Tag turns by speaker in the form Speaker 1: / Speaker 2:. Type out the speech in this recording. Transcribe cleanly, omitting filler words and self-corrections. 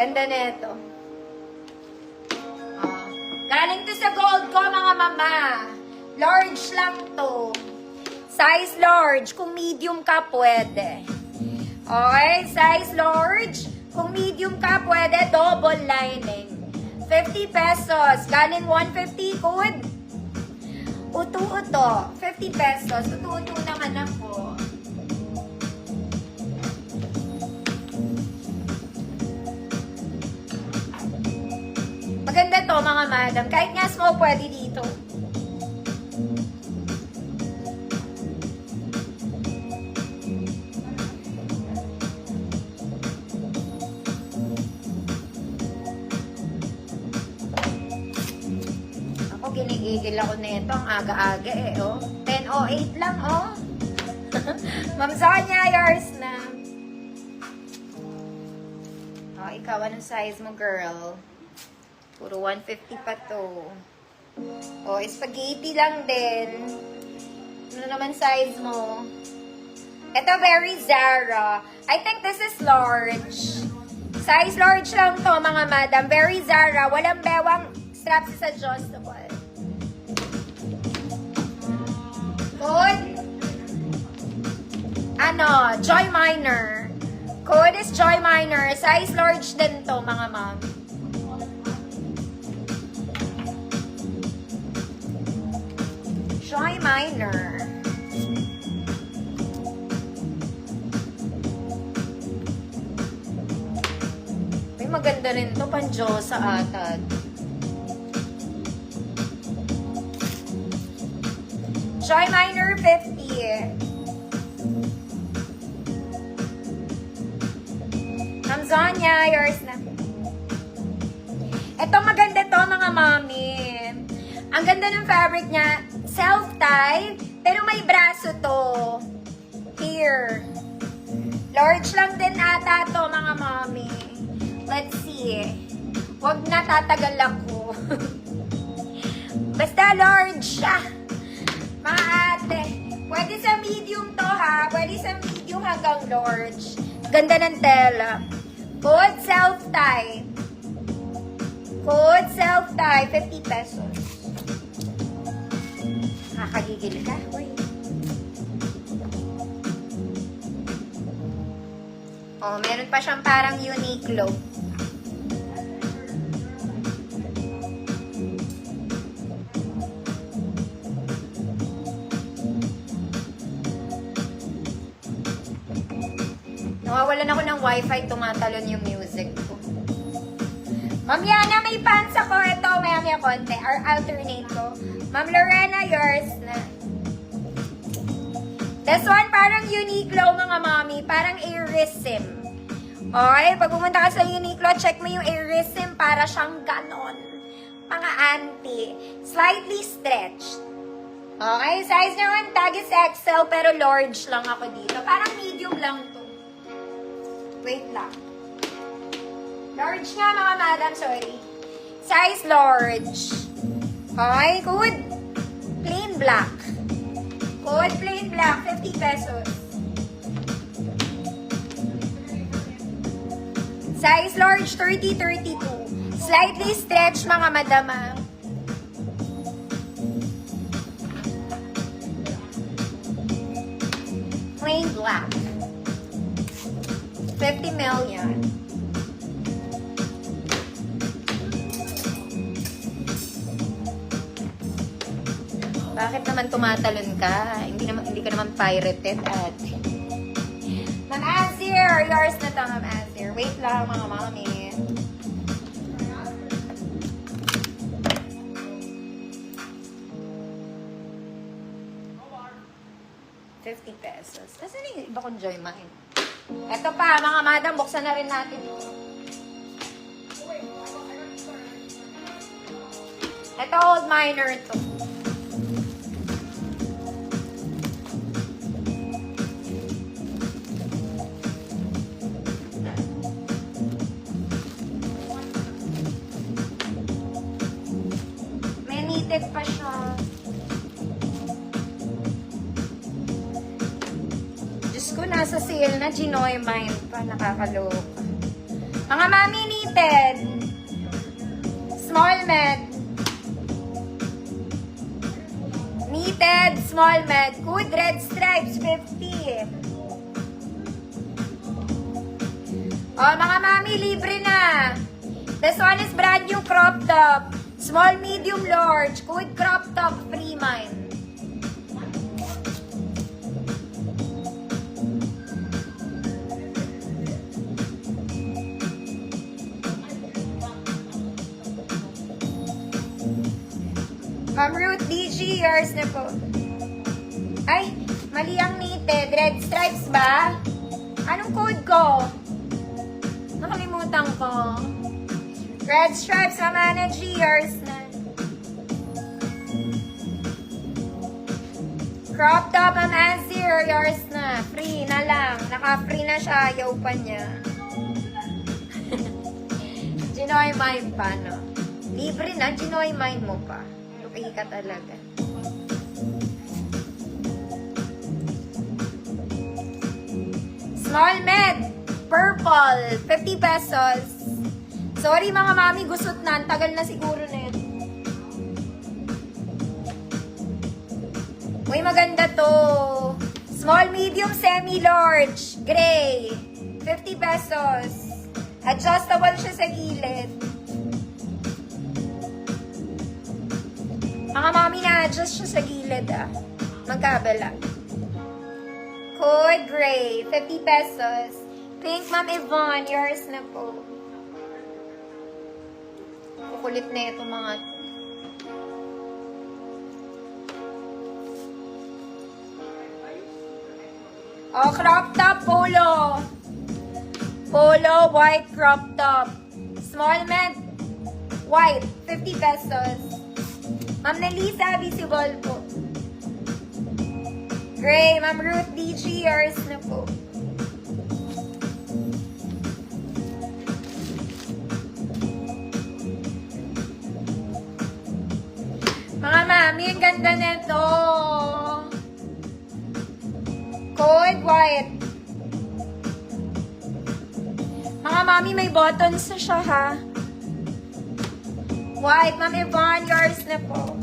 Speaker 1: Ganda nito. Galing to sa gold ko, mga mama. Large lang to. Size large. Kung medium ka, pwede. Okay, size large. Kung medium ka, pwede. Double lining. 50 pesos. Galing 150. Good. Uto-uto. 50 pesos. Uto-uto naman ako. Maganda to, mga madam. Kahit nga small, pwede dito. Ako, ginigigil ako nito. Ang aga-aga eh, oh. 10:08 lang, oh. Ma'am Sonia, yours na. Oh, ikaw, anong size mo, girl? Puro 150 pa to. Oh, spaghetti lang din. Ano naman size mo? Ito, very Zara. I think this is large. Size large lang to, mga madam. Very Zara. Walang bewang straps is adjustable. Good. Ano, Joy Minor. Code is Joy Minor. Size large din to, mga ma'am. Joy Minor. May maganda rin to, Panjosa atad. Joy Minor 50. Amzonia, yours na. Ito maganda to, mga mami. Ang ganda ng fabric niya. Self-tie, pero may braso to. Here. Large lang din ata to, mga mami. Let's see. Huwag na, tatagal ako. Basta large siya. Mga ate. Pwede sa medium to, ha? Pwede sa medium hanggang large. Ganda ng tela. Code self-tie. Code self-tie. 50 pesos. Nakakagigil ka. Uy. Oh, meron pa siyang parang Uniqlo. Nawawalan ako ng wifi, tumatalon yung music ko. Ma'am Yana, may pants ako. Ito, may konti. Or alternate ko. Ma'am Lorena, yours na. This one, parang Uniqlo, mga mami. Parang Airism. Okay, pag pumunta ka sa Uniqlo, check mo yung Airism. Para siyang ganon. Mga anti. Slightly stretched. Okay, size naman, tag is XL, pero large lang ako dito. Parang medium lang to. Wait lang. Large nga, mga madam, sorry. Size large. Okay, good. Plain black. Good, plain black. 50 pesos. Size large, 30-32. Slightly stretched, mga madama. Plain black. 50 million. Bakit naman tumatalon ka? Hindi ka naman pirated, ate. Ma'am Azir, yours na to, Ma'am Azir. Wait lang, mga mami. $50. Kasi yung iba kong Joy Mine. Ito pa, mga madam, buksan na rin natin ito. Ito, Old Miner ito. May knitted pa siya. Diyos ko, nasa sale na. Ginoy Mine pa. Nakakaloka. Mga mami, knitted. Small med. Knitted, small med. Good red stripes, 50. Oh, mga mami, libre na. This one is brand new crop top. Small, medium, large. Good crop top, free mine. Ma'am Ruth DG, yours na po. Ay, mali ang knitted. Red stripes ba? Anong code ko? Nakalimutan ko. Red stripes, Ma'am Anna G, yours na. Crop top, Ma'am Azir, yours na. Free na lang. Naka-free na siya. Ayaw pa niya. Ginoy mine pa, no? Libre na, ginoy mine mo pa. Okay ka talaga. Small med. Purple. 50 pesos. Sorry mga mami, gusot na. Ang tagal na siguro na yun. Uy, maganda to. Small, medium, semi-large. Gray. 50 pesos. Adjustable siya sa gilid. Mga mami, na-adjust siya sa gilid, ah. Magkabala. Code gray, 50 pesos. Pink, Ma'am Yvonne, yours na po. Kukulit na ito mga to. Oh, crop top, polo. Polo, white crop top. Small med, white, 50 pesos. Ma'am Nelisa, visible po. Gray, Ma'am Ruth DG, yours na po. Mga mami, ang ganda nito. Code white. Mga mami, may buttons na siya, ha? White, Ma'am Yvonne, yours na po.